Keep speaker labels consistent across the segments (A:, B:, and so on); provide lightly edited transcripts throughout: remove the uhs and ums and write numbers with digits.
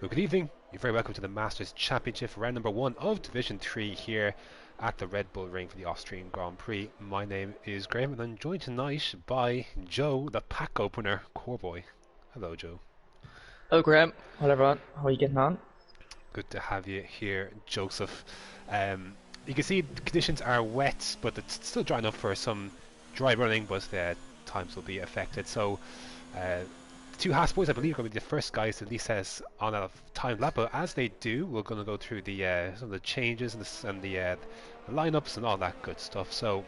A: Well, good evening. You're very welcome to the Masters Championship, round number 1 of Division 3 here at the Red Bull Ring for the Austrian Grand Prix. My name is Graham and I'm joined tonight by Joe, the pack opener, core boy. Hello, Joe.
B: Hello, Graham. Hello, everyone. How are you getting on?
A: Good to have you here, Joseph. You can see the conditions are wet, but it's still dry enough for some dry running, but the times will be affected. So, the two Haas boys, I believe, are going to be the first guys to at least set us on a time lap. But as they do, we're going to go through the some of the changes and the lineups and all that good stuff. So,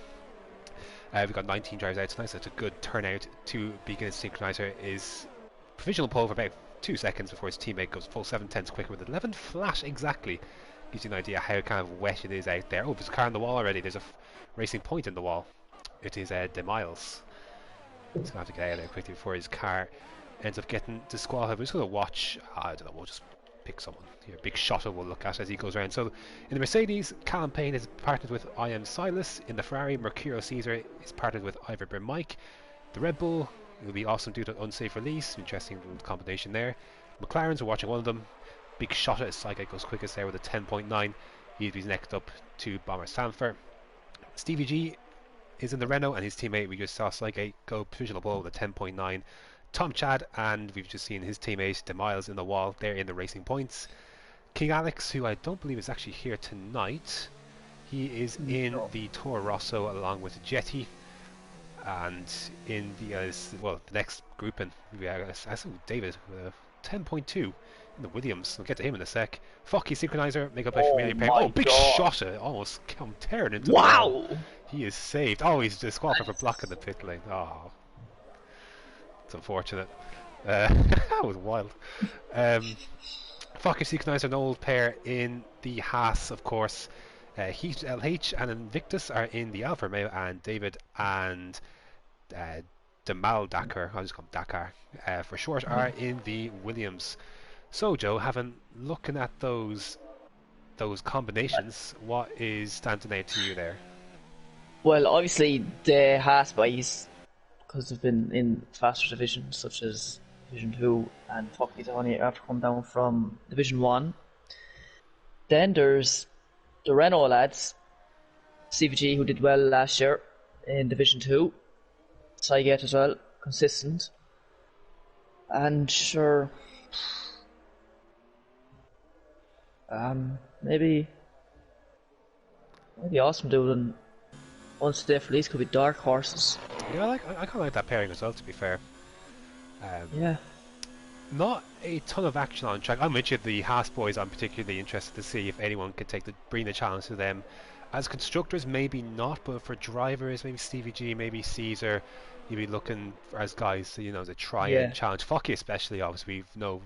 A: we've got 19 drivers out tonight, so it's a good turnout to begin. His synchronizer is provisional pole for about 2 seconds before his teammate goes full 7/10 quicker with 11 flash exactly. Gives you an idea how kind of wet it is out there. Oh, there's a car on the wall already. There's a racing point in the wall. It is De Miles. He's going to have to get out of there quickly before his car ends up getting disqualified. We're just going to watch. I don't know, we'll just pick someone here. Big Shotter we'll look at as he goes around. So in the Mercedes, Callum Payne is partnered with I Am Silas. In the Ferrari, Mercurio Caesar is partnered with Ivor Mike. The Red Bull will be awesome due to unsafe release. Interesting combination there. McLarens are watching one of them. Big shot at Psychic goes quickest there with a 10.9. He's next up to Bomber Sanford. Stevie G is in the Renault and his teammate, we just saw Psychic go provisional pole with a 10.9. Tom Chad, and we've just seen his teammate De Miles in the wall there in the racing points. King Alex, who I don't believe is actually here tonight, he is in the Toro Rosso along with Jetty. And in the the next grouping, we have I saw David with a 10.2 in the Williams. We'll get to him in a sec. Fucky Synchronizer, make up a familiar pair. Oh, big shot! Almost come tearing into the wall. He is saved. Oh, he's disqualified for blocking the pit lane. Oh, it's unfortunate. That was wild. Fucky Synchronizer, an old pair in the Haas, of course. Heat LH and Invictus are in the Alfa Romeo, and David and Demal Dakar, I'll just call him Dakar for short, are in the Williams. So Joe, looking at those combinations, what is standing out to you there?
B: Well, obviously the Haas boys, because they've been in faster divisions such as Division 2, and Fucky's only after come down from Division 1. Then there's the Renault lads, CVG, who did well last year in Division 2. Sygate as well, consistent. And sure, maybe awesome doing once the release could be dark horses.
A: Yeah, I kind of like that pairing as well, to be fair.
B: Yeah.
A: Not a ton of action on track. I'm with you, the Haas boys. I'm particularly interested to see if anyone can bring the challenge to them. As constructors, maybe not, but for drivers, maybe Stevie G, maybe Caesar, you'd be looking as guys to try and challenge. Fucky especially, obviously, we know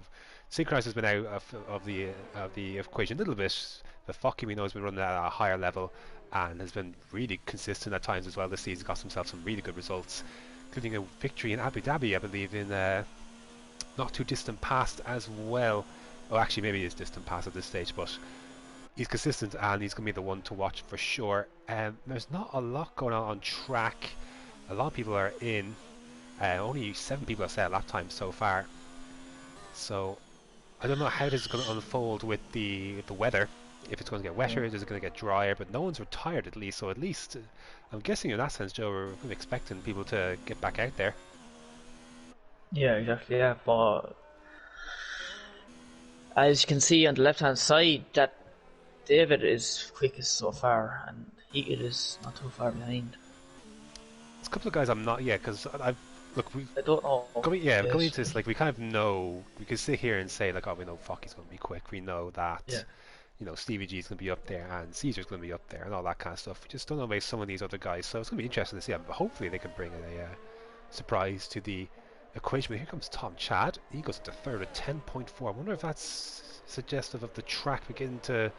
A: Synchronize has been out of the equation a little bit, but Fucky we know has been running at a higher level and has been really consistent at times as well this season. Got himself some really good results, including a victory in Abu Dhabi, I believe, in not too distant past as well. Oh, actually, maybe it's distant past at this stage, but he's consistent and he's going to be the one to watch for sure. There's not a lot going on track. A lot of people are in. Only 7 people have set a lap time so far. So I don't know how this is going to unfold with the weather. If it's going to get wetter, is it going to get drier? But no one's retired at least, so at least I'm guessing in that sense, Joe, we're expecting people to get back out there.
B: Yeah, exactly. Yeah, but as you can see on the left-hand side, that David is quickest so far, and Heated is not too far behind.
A: There's a couple of guys I'm not yet, because I
B: don't know.
A: Going into this, like, we kind of know, we can sit here and say, like, oh, we know Fucky's going to be quick, we know that, Stevie G's going to be up there, and Caesar's going to be up there, and all that kind of stuff. We just don't know about some of these other guys, so it's going to be interesting to see. But hopefully they can bring a surprise to the equation. But here comes Tom Chad. He goes to third at 10.4. I wonder if that's suggestive of the track beginning to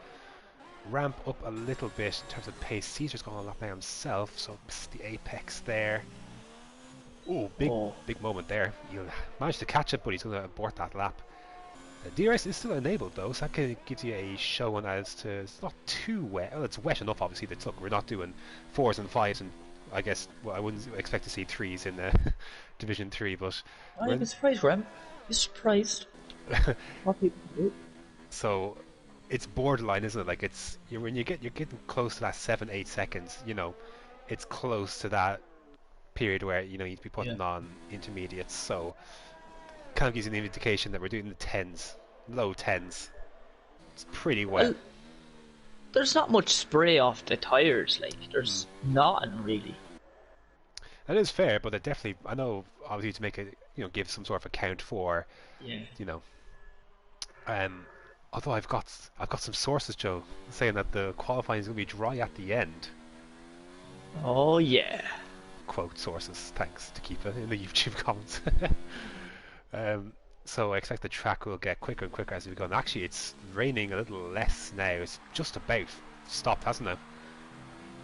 A: ramp up a little bit in terms of pace. Caesar's going a lot by himself, so missed the apex there. Oh, big moment there. He'll manage to catch it, but he's going to abort that lap. DRS is still enabled though, so that kind of gives you a show on as to it's not too wet. Well, it's wet enough obviously that look, we're not doing 4s and 5s, and I guess I wouldn't expect to see 3s in Division 3, but
B: I'm surprised, Rem. You're surprised. What people do?
A: So it's borderline, isn't it? Like when you're getting close to that 7-8 seconds, it's close to that period where you'd be
B: Yeah.
A: putting on intermediates. So kind of gives you an indication that we're doing the tens, low tens. It's pretty wet.
B: Well, there's not much spray off the tires. Like,
A: Mm.
B: there's nothing really.
A: That is fair, but it definitely, I know, obviously to make it, give some sort of account for,
B: Yeah.
A: you know, um, although I've got some sources, Joe, saying that the qualifying is going to be dry at the end.
B: Oh yeah.
A: Quote sources, thanks to keep it in the YouTube comments. um, so I expect the track will get quicker and quicker as we go. And actually, it's raining a little less now. It's just about stopped, hasn't it?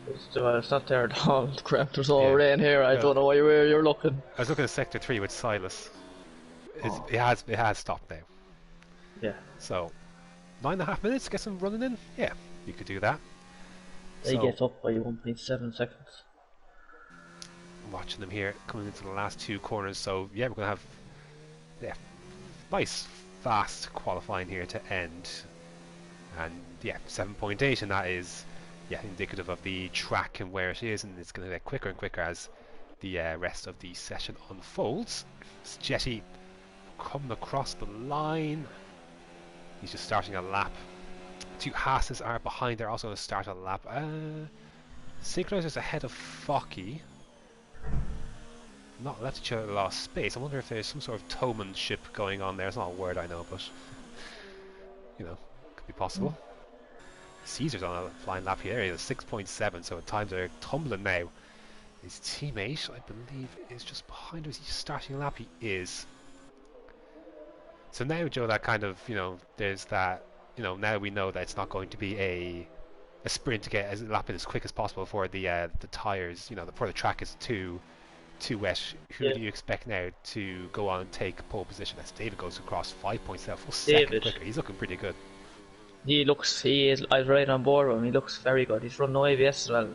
B: It's not there at all. Crap, there's all
A: Yeah.
B: rain here. I
A: Well,
B: don't know where you're looking.
A: I was looking at Sector 3 with Silas.
B: Oh,
A: It has stopped now.
B: yeah.
A: So 9.5 minutes, get some running in. Yeah, you could do that.
B: They
A: So
B: get up by 1.7 seconds.
A: watching them here coming into the last two corners. So yeah, we're gonna have nice fast qualifying here to end, and 7.8, and that is indicative of the track and where it is, and it's gonna get quicker and quicker as the rest of the session unfolds. It's Jetty coming across the line. He's just starting a lap. Two Haas's are behind. They're also going to start a lap. Synchronizer's ahead of Focky. Not left each other lost space. I wonder if there's some sort of towmanship going on there. It's not a word I know, but could be possible. Caesar's on a flying lap here. He's 6.7, so times are tumbling now. His teammate, I believe, is just behind him. Is he starting a lap? He is. So now, Joe, that kind of, there's that, now we know that it's not going to be a sprint to get as lap in as quick as possible for the tires, before the track is too wet. Who
B: Yeah.
A: do you expect now to go on and take pole position? As David goes across 5.7, full second
B: David.
A: quicker. He's looking pretty good.
B: He is. I was right on board with him. He looks very good. He's run no ABS as well.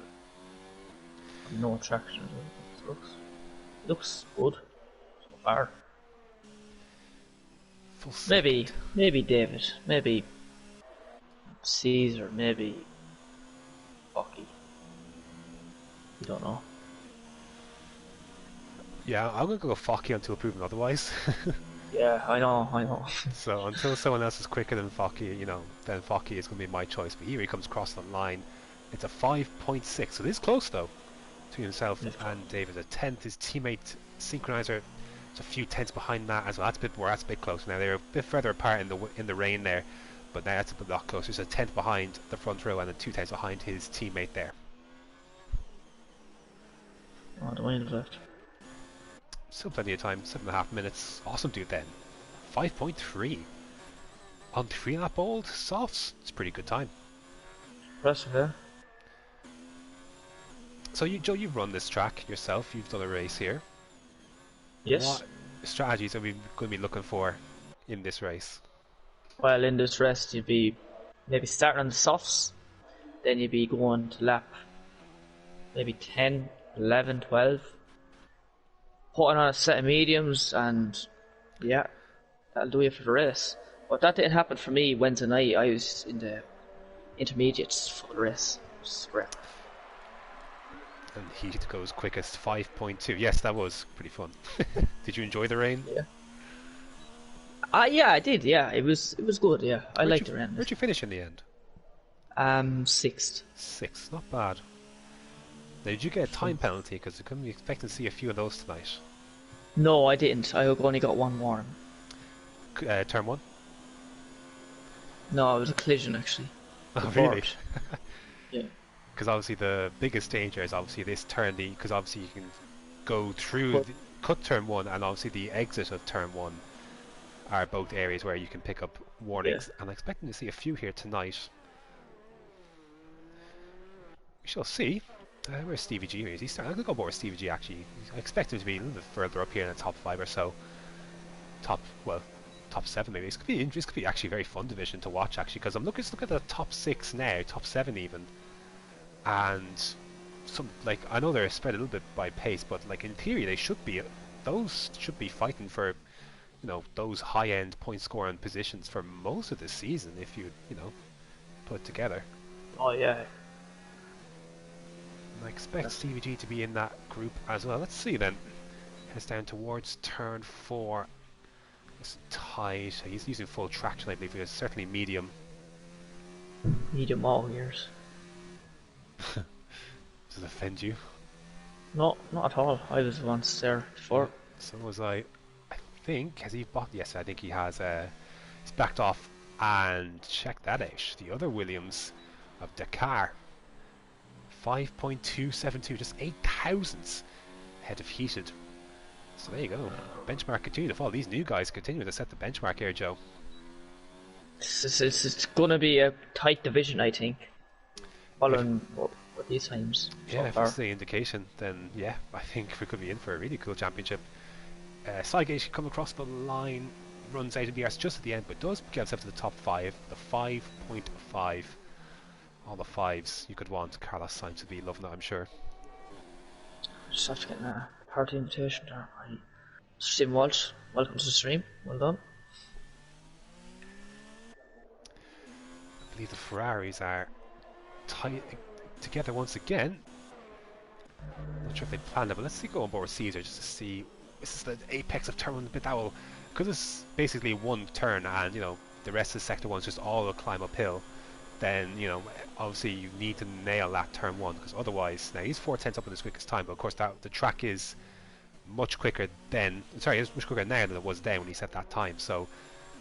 B: No traction. Looks good so far.
A: Full second.
B: Maybe David. Maybe Caesar. Maybe Bucky. You don't know.
A: Yeah, I'm going to go Focky until proven otherwise.
B: Yeah, I know.
A: So until someone else is quicker than Focky, then Focky is going to be my choice. But here he comes across the line. It's a 5.6, so it is close though between himself and David. A tenth, his teammate Synchronizer, it's a few tenths behind that as well. That's a bit close. Now they're a bit further apart in the rain there, but now that's a lot closer. So a tenth behind the front row and then 2 tenths behind his teammate there.
B: Oh, the wind left.
A: Still plenty of time, 7.5 minutes. Awesome dude then. 5.3 on 3 lap old softs. It's a pretty good time.
B: Impressive, yeah.
A: So Joe, you've run this track yourself. You've done a race here.
B: Yes.
A: What strategies are we going to be looking for in this race?
B: Well, in this rest, you'd be maybe starting on the softs, then you'd be going to lap maybe 10, 11, 12, putting on a set of mediums, and yeah, that'll do it for the race. But that didn't happen for me Wednesday night. I was in the intermediates for the race. Scrap.
A: And he goes quickest, 5.2. Yes, that was pretty fun. Did you enjoy the rain?
B: Yeah. Yeah, I did. Yeah, it was good. Yeah, I liked the rain.
A: Where'd you finish in the end?
B: Sixth.
A: 6th, not bad. Now, did you get a time penalty? Because you couldn't be expecting to see a few of those tonight.
B: No, I didn't. I only got one warning.
A: Turn 1?
B: No, it was a collision actually.
A: Oh, really?
B: Yeah.
A: Because obviously the biggest danger is obviously this turn, because obviously you can go through, cut turn 1, and obviously the exit of turn 1 are both areas where you can pick up warnings.
B: Yeah.
A: And I'm expecting to see a few here tonight. We shall see. Where's Stevie G? Is he starting? I'm going to go more with Stevie G actually. I expect him to be a little bit further up here in the top 5 or so. Top 7 maybe. This could be actually a very fun division to watch actually, because I'm looking at the top 6 now, top 7 even. And I know they're spread a little bit by pace, but in theory those should be fighting for those high-end point-scoring positions for most of the season if you put it together.
B: Oh yeah.
A: And I expect CVG to be in that group as well. Let's see then. Heads down towards turn 4. It's tight. He's using full traction, I believe. It's certainly medium.
B: Medium all years.
A: Does it offend you?
B: No, not at all. I was once there before.
A: Yeah, so was I. I think, has he bought? Yes, I think he has. He's backed off. And check that out. The other Williams of Dakar. 5.272, just 8 thousandths ahead of heated. So there you go. Benchmark continue to fall. These new guys continue to set the benchmark here, Joe.
B: It's going to be a tight division, I think. Following what these times.
A: Yeah, if that's the indication, then yeah, I think we could be in for a really cool championship. Sygate should come across the line, runs out of the arse just at the end, but does get himself to the top 5, the 5.5. All the 5s you could want. Carlos Sainz to be loving it, I'm sure.
B: Just have to get a party invitation there. Stephen Walsh, welcome to the stream. Well done.
A: I believe the Ferraris are tied together once again. Not sure if they planned it, but let's see go on board with Caesar just to see. This is the apex of turn 1, but that will, because it's basically one turn and the rest of sector 1 is just all a climb uphill. Then obviously you need to nail that turn 1, because otherwise, now he's 4/10 up in his quickest time, but of course the track is much quicker then. Sorry, it's much quicker now than it was then when he set that time. So,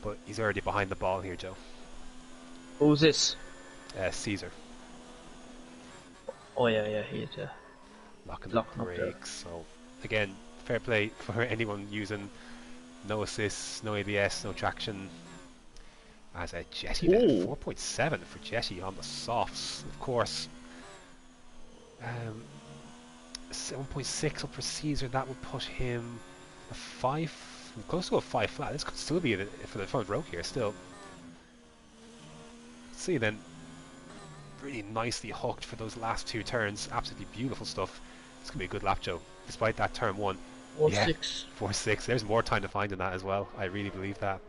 A: but he's already behind the ball here, Joe.
B: Who's this?
A: Caesar.
B: Oh yeah, he is.
A: Locking the brakes. So again, fair play for anyone using no assists, no ABS, no traction. As a Jetty then, 4.7 for Jetty on the softs, of course. 7.6 up for Caesar, that would put him a 5, close to a 5 flat. This could still be for the front row here, still. Let's see then. Really nicely hooked for those last 2 turns. Absolutely beautiful stuff. It's going to be a good lap, Joe, despite that turn 1.
B: 4-6.
A: 4-6. There's more time to find in that as well. I really believe that.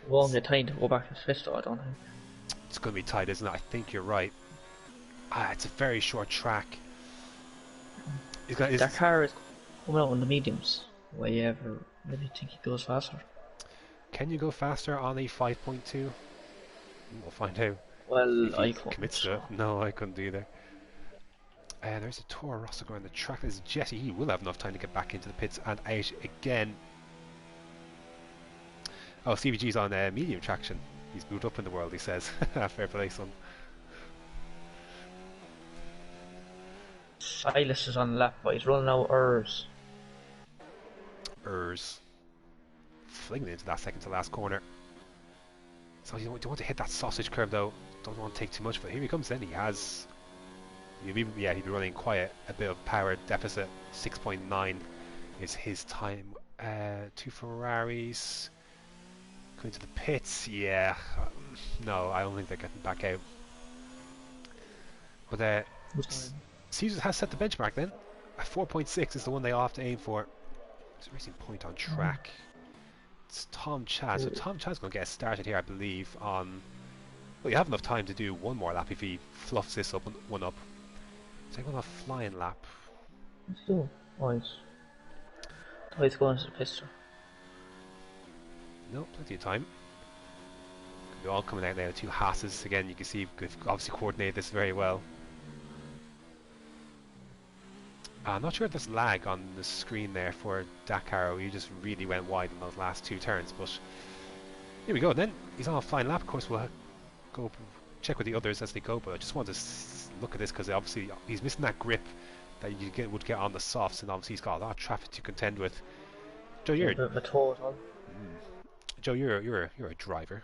B: Won't get time to go back to fifth, though, I don't think.
A: It's going to be tight, isn't it? I think you're right. It's a very short track.
B: Dakar is coming out on the mediums. Will you ever really think he goes faster?
A: Can you go faster on a 5.2? We'll find out.
B: Well, I
A: couldn't. Commits to it. No, I couldn't either. There's a Toro Rosso going on the track. There's Jetty. He will have enough time to get back into the pits and out again. Oh, CVG's on medium traction. He's moved up in the world, he says. Fair play, son.
B: Silas is on the lap, but he's running out
A: Urs. Flinging into that second to last corner. So you don't want to hit that sausage curve though. Don't want to take too much, but here he comes then. He has... he'd be running quite a bit of power deficit. 6.9 is his time. 2 Ferraris. Coming to the pits, yeah. No, I don't think they're getting back out. But Caesar has set the benchmark then. 4.6 is the one they all have to aim for. It's a racing point on track. It's Tom Chaz. So Tom Chaz is going to get started here, I believe, on... Well, you have enough time to do one more lap if he fluffs this up one up. So I'm going to flying lap.
B: Still, nice. He's going to the pistol.
A: No, plenty of time. They're all coming out now. 2 Haas's again. You can see they've obviously coordinated this very well. I'm not sure if there's lag on the screen there for Dakar, or he just really went wide in those last 2 turns, but here we go. And then he's on a flying lap. Of course, we'll go check with the others as they go, but I just want to look at this because obviously he's missing that grip that you would get on the softs, and obviously he's got a lot of traffic to contend with. Joe, you're a driver.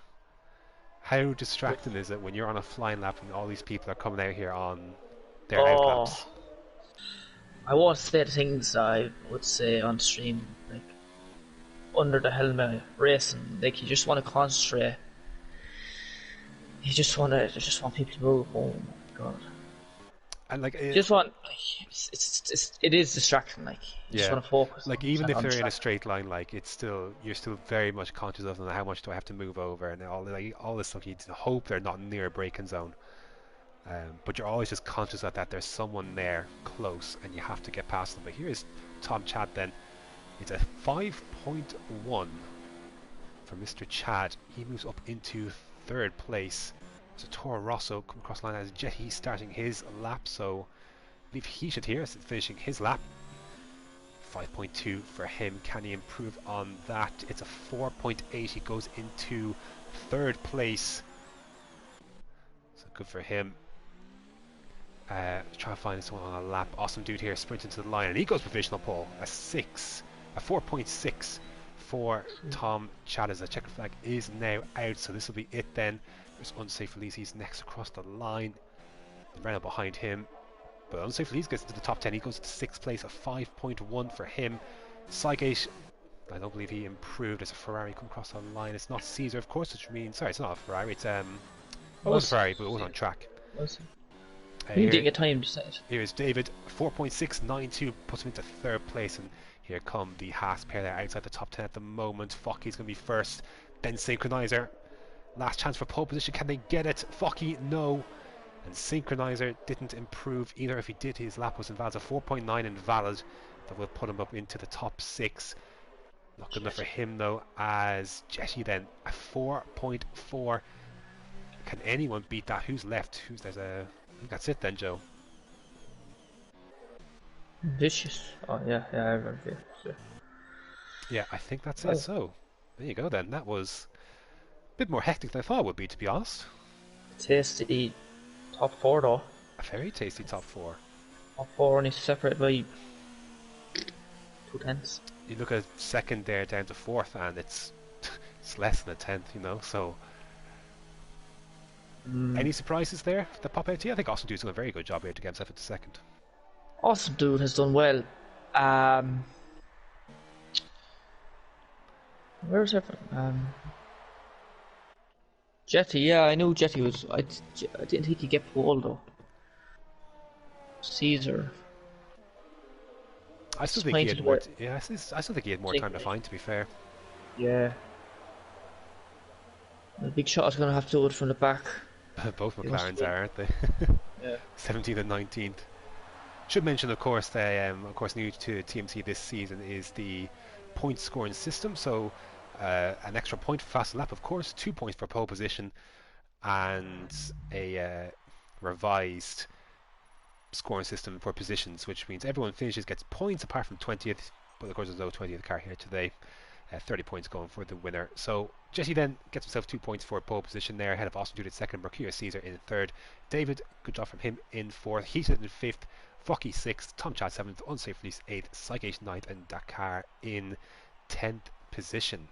A: How distracting is it when you're on a flying lap and all these people are coming out here on their out laps?
B: I won't say the things I would say on stream, like under the helmet racing. Like you just want to concentrate. You just want people to move. Oh my god!
A: And like,
B: You just want, like, it is distracting. Like, you just
A: yeah,
B: want to focus
A: like even
B: 100%
A: if
B: on the
A: they're in a
B: track.
A: straight line, like it's still you're still very much conscious of them. How much do I have to move over, and all this stuff. You need to hope they're not near a braking zone. But you're always just conscious of that there's someone there close, and you have to get past them. But here is Tom Chad. Then it's a 5.1 for Mr. Chad. He moves up into third place. So Toro Rosso come across the line as Jetty starting his lap. So I believe he should hear us finishing his lap. 5.2 for him. Can he improve on that? It's a 4.8. He goes into third place. So good for him. Try to find someone on a lap. Awesome dude here sprinting to the line, and he goes provisional pole. A 4.6 for Tom Chad. A checker flag is now out, so this will be it then. There's unsafe release. He's next across the line. Renault behind him. But unsafe release gets into the top 10. He goes to 6th place, a 5.1 for him. Sygate, I don't believe he improved as a Ferrari come across the line. It's not Caesar, of course, which means, sorry, it's not a Ferrari. It's it was a Ferrari, but it was on track.
B: You didn't get time to say it.
A: Here is David, 4.692 puts him into third place, and here come the Haas pair there outside the top 10 at the moment. Focky's going to be first, then Synchronizer. Last chance for pole position, can they get it? Focky, no. And Synchronizer didn't improve either. If he did, his lap was invalid. A 4.9 invalid that will put him up into the top 6. Not good enough for him though, as Jetty then, a 4.4. Can anyone beat that? Who's left? I think that's it then, Joe.
B: Vicious. Oh yeah, I remember Vicious. Yeah.
A: Yeah, I think that's it. So, there you go then. That was a bit more hectic than I thought it would be, to be honest.
B: Tasty top 4 though.
A: A very tasty top 4.
B: Top 4 only separated by 2/10.
A: You look at second there down to 4th, and it's less than a 10th, you know, so... Any surprises there that pop out to you? I think Austin Dude's done a very good job here to get himself into second.
B: Awesome dude has done well. Where's everyone? Jetty, yeah, I knew Jetty was. I didn't think he'd get pole though. Caesar.
A: I still think he had more. I still think he had more time to find. To be fair.
B: Yeah. The big shot is going to have to do it from the back.
A: Both McLarens are, aren't they?
B: Yeah.
A: 17th and 19th. Should mention, of course, new to TMC this season is the point scoring system. So, an extra point for fast lap, of course, 2 points for pole position, and a revised scoring system for positions, which means everyone finishes gets points apart from 20th. But of course, there's no 20th car here today. 30 points going for the winner. So Jesse then gets himself 2 points for pole position there, ahead of Austin Dude at second, Mercurius Caesar in third, David, good job from him, in fourth, Heaton in fifth, Focky sixth, Tom Chad seventh, Unsafe Release eighth, Sygate ninth, and Dakar in 10th position.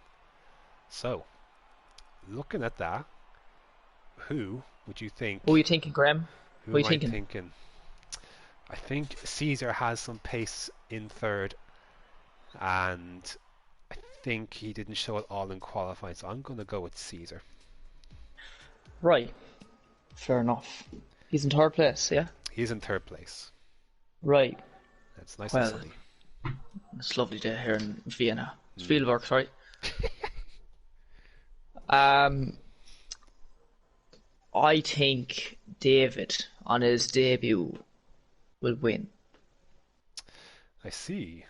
A: So, looking at that, who would you think?
B: Who are you thinking, Graham?
A: Who am I thinking? I think Caesar has some pace in third, and I think he didn't show it all in qualifying, so I'm going to go with Caesar.
B: Right. Fair enough. He's in third place, yeah?
A: He's in third place.
B: Right.
A: It's nice and sunny.
B: It's a lovely day here in Vienna. It's Spielberg, sorry. I think David, on his debut, will win.
A: I see.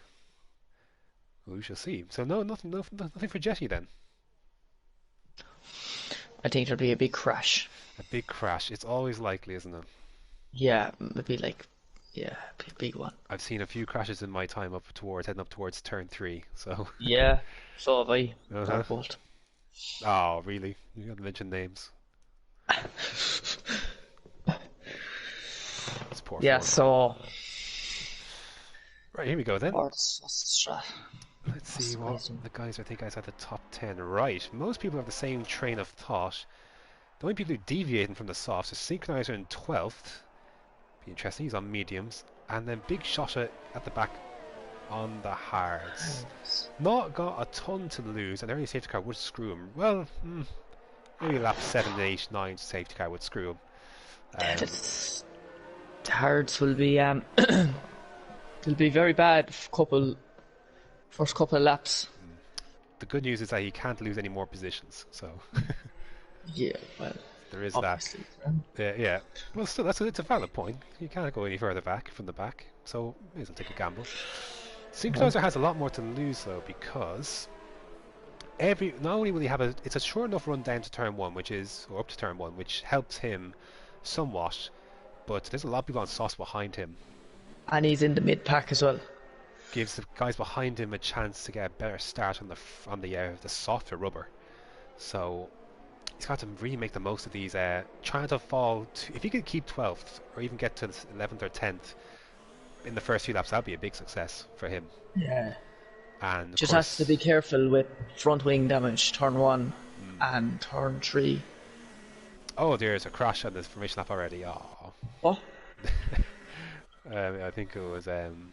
A: We shall see. So nothing for Jetty then.
B: I think there'll be a big crash.
A: A big crash. It's always likely, isn't it?
B: Yeah, maybe a big one.
A: I've seen a few crashes in my time heading up towards turn 3. So.
B: Yeah, so have I. Bolt.
A: Oh, really? You got to mention names.
B: Yeah, so.
A: Right, here we go then.
B: Let's
A: see what the guys I think outside the top 10. Right, most people have the same train of thought. The only people who deviating from the softs is Synchronizer in 12th. Be interesting, he's on mediums. And then Big Shota at the back on the hards. Not got a ton to lose, and their only safety car would screw him. Well, maybe lap 7, 8, 9 safety car would screw him.
B: The hards will be will be very bad first couple of laps.
A: The good news is that he can't lose any more positions, so
B: Yeah, well,
A: there is that.
B: obviously.
A: Yeah. Well, still, it's a valid point. You can't go any further back from the back, so may as well take a gamble.
B: No.
A: Synchronizer has a lot more to lose though, because not only will he have it's a short enough run down to turn one, or up to turn one, which helps him somewhat, but there's a lot of people on sauce behind him.
B: And he's in the mid pack as well.
A: Gives the guys behind him a chance to get a better start on the softer rubber. So he's got to really make the most of these. Trying to if he could keep 12th or even get to 11th or 10th in the first few laps, that'd be a big success for him.
B: Yeah.
A: And
B: just has to be careful with front wing damage, turn 1 and turn 3.
A: Oh, there's a crash on this formation lap already. Oh.
B: What?
A: I think it was. I'm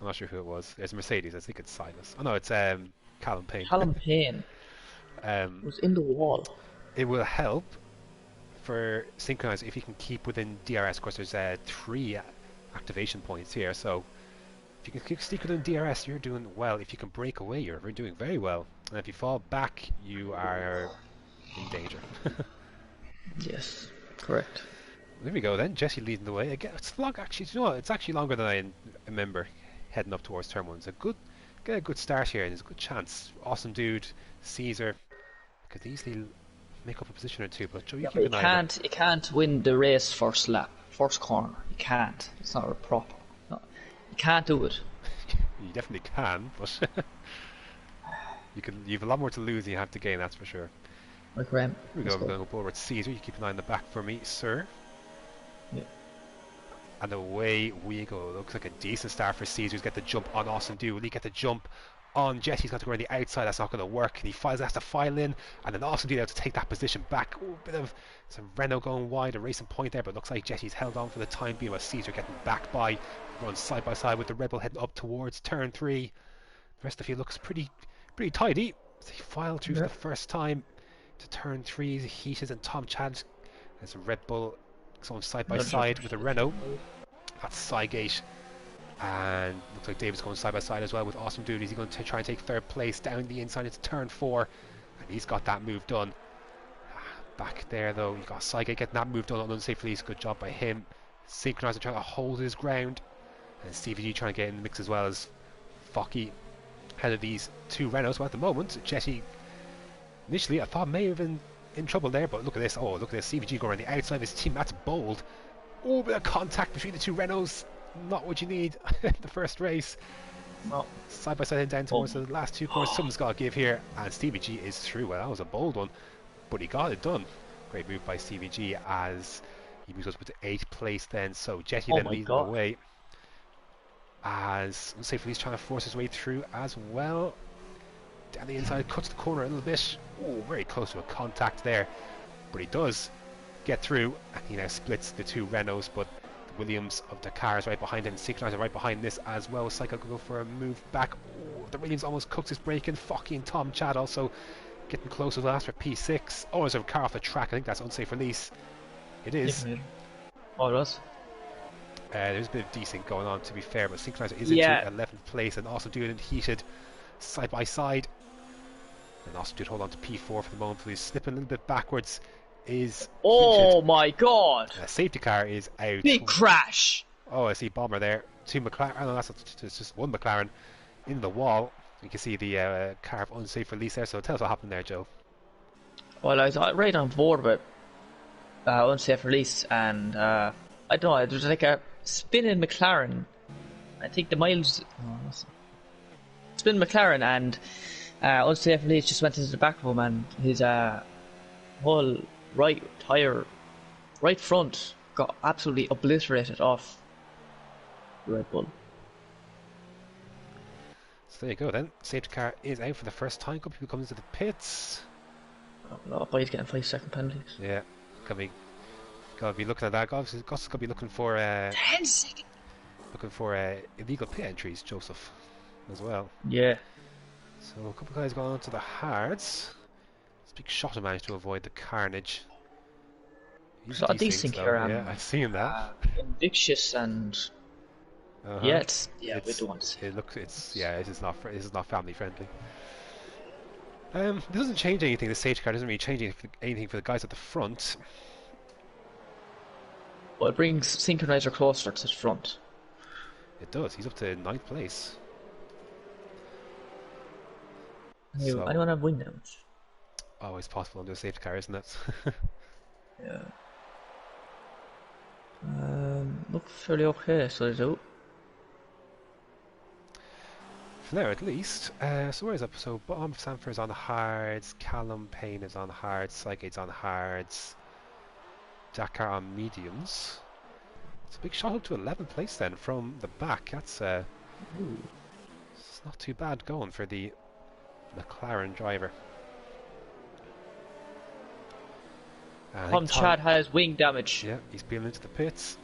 A: not sure who it was. It's Mercedes. I think it's Silas. Oh no, it's Callum Payne.
B: Callum Payne was in the wall.
A: It will help for Synchronize if you can keep within DRS. Of course, there's 3 activation points here, so if you can stick within DRS, you're doing well. If you can break away, you're doing very well. And if you fall back, you are in danger.
B: Yes, correct.
A: There we go then. Jesse leading the way. Again, it's long actually. You know what? It's actually longer than I remember. Heading up towards turn 1. It's get a good start here, and there's a good chance. Awesome dude, Caesar could easily make up a position or two. But Joe, you keep an eye on it.
B: You can't win the race first lap, first corner. You can't. It's not a prop. No, you can't do it.
A: You definitely can, but you've a lot more to lose than you have to gain. That's for sure.
B: Like Graham.
A: Here we go. We're going to go forward. Caesar, you keep an eye on the back for me, sir.
B: Yeah.
A: And away we go. Looks like a decent start for Caesar. He's got the jump on Austin Dew. Will he get the jump on Jesse? He's got to go around the outside. That's not going to work. And has to file in. And then Austin Dew has to take that position back. Ooh, bit of some Renault going wide. A racing point there. But looks like Jesse's held on for the time being. With Caesar getting back by. Runs side by side with the Rebel heading up towards turn 3. The rest of you looks pretty tidy. So he filed through for the first time to turn 3. Heated and Tom Chad. There's a Red Bull going side by side with a Renault. That's Sygate. And looks like David's going side by side as well with Awesome Dude. He's going to try and take 3rd place down the inside into turn 4. And he's got that move done. Back there though, you've got Sygate getting that move done on unsafe release. Good job by him. Synchronizer trying to hold his ground. And CVG trying to get in the mix as well as Focky ahead of these 2 Renaults. Well, at the moment, Jesse initially I thought may have been in trouble there, but look at this. Oh, look at this. CVG going around the outside of his team. That's bold. Oh, bit of contact between the 2 Renaults. Not what you need the first race.
B: No.
A: Side by side and down towards the last 2 corners. Something's got to give here. And Stevie G is through. Well, that was a bold one, but he got it done. Great move by Stevie G as he moves up to 8th place then. So Jetty then leading the way. As unsafely he's trying to force his way through as well. Down the inside, cuts the corner a little bit. Oh, very close to a contact there. But he does get through, and he now splits the 2 Renaults, but the Williams of the cars right behind him. Synchronizer right behind this as well. Cycle could go for a move back. Oh, the Williams almost cooks his break in. Focky and Tom Chad also getting close as well. That's for P6. Oh, there's a car off the track. I think that's unsafe release. It is.
B: Oh, it was.
A: There's a bit of decent going on, to be fair, but Synchronizer is into 11th place and also doing it heated side by side. And also did hold on to P4 for the moment, so he's slipping a little bit backwards.
B: Oh my god!
A: Safety car is out.
B: Big crash!
A: Oh, I see Bomber there. 2 McLaren. Oh, no, it's just 1 McLaren in the wall. You can see the car of unsafe release there, so tell us what happened there, Joe.
B: Well, I was right on board with unsafe release, and I don't know, there was like a spinning McLaren. I think the miles. Spin McLaren, and unsafe release just went into the back of him, and his whole right tyre, right front, got absolutely obliterated off Red Bull.
A: So there you go then. Safety car is out for the first time. Couple people coming into the pits.
B: Oh, boy, he's getting 5-second penalties.
A: Yeah, gotta be looking at that. Obviously, Gus gotta be looking for
B: 10 seconds.
A: Looking for illegal pit entries, Joseph, as well.
B: Yeah.
A: So a couple of guys going on to the hards. Big Shotter managed to avoid the carnage. He's
B: There's a lot of these
A: decent
B: things
A: though.
B: here.
A: Yeah, I've seen that.
B: Invictus and
A: Uh-huh.
B: yeah, we don't want to see.
A: It looks. It's yeah. This is not family friendly. It doesn't change anything. The stage car doesn't really change anything for the guys at the front.
B: But it brings Synchronizer closer to the front.
A: It does. He's up to ninth place.
B: Anyone
A: So
B: have wing damage?
A: always possible under a safety car, isn't it?
B: Yeah. Look fairly okay, so they do.
A: For now, at least. So where is up? So Bomb Sanford is on hards. Callum Payne is on hards. Sygate's on hards. Dakar on mediums. It's a big shot up to 11th place then from the back. That's it's not too bad going for the McLaren driver.
B: Chad has wing damage.
A: Yeah, he's peeling into the pits.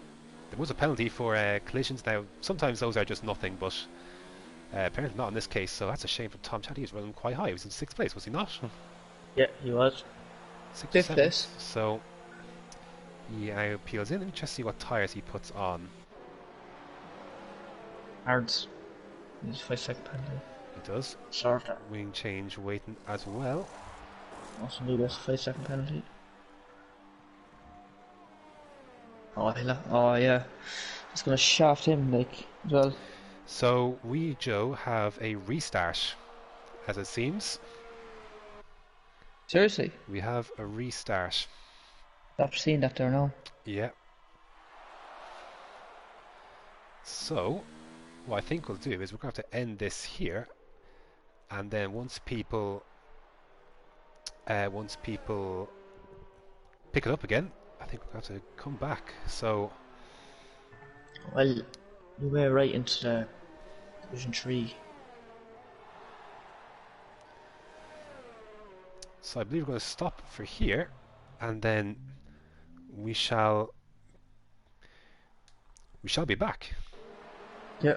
A: There was a penalty for collisions. Now, sometimes those are just nothing, but apparently not in this case. So that's a shame for Tom Chad. He was running quite high. He was in 6th place, was he not?
B: Yeah, he was.
A: 6th,
B: 5th place.
A: So he now peels in. Let me just see what tyres he puts on.
B: Hards. He's 5-second penalty.
A: He does.
B: Sort of.
A: Wing change waiting as well.
B: Also need a 5-second penalty. Oh yeah. It's gonna shaft him like as well.
A: So we, Joe, have a restart, as it seems.
B: Seriously?
A: We have a restart.
B: After seeing that there now.
A: Yeah. So, what I think we'll do is we're going to have to end this here, and then once people pick it up again, I think we're going to have to come back. So,
B: Well, we were right into the Division 3.
A: so I believe we're going to stop for here, and then we shall be back.
B: Yeah.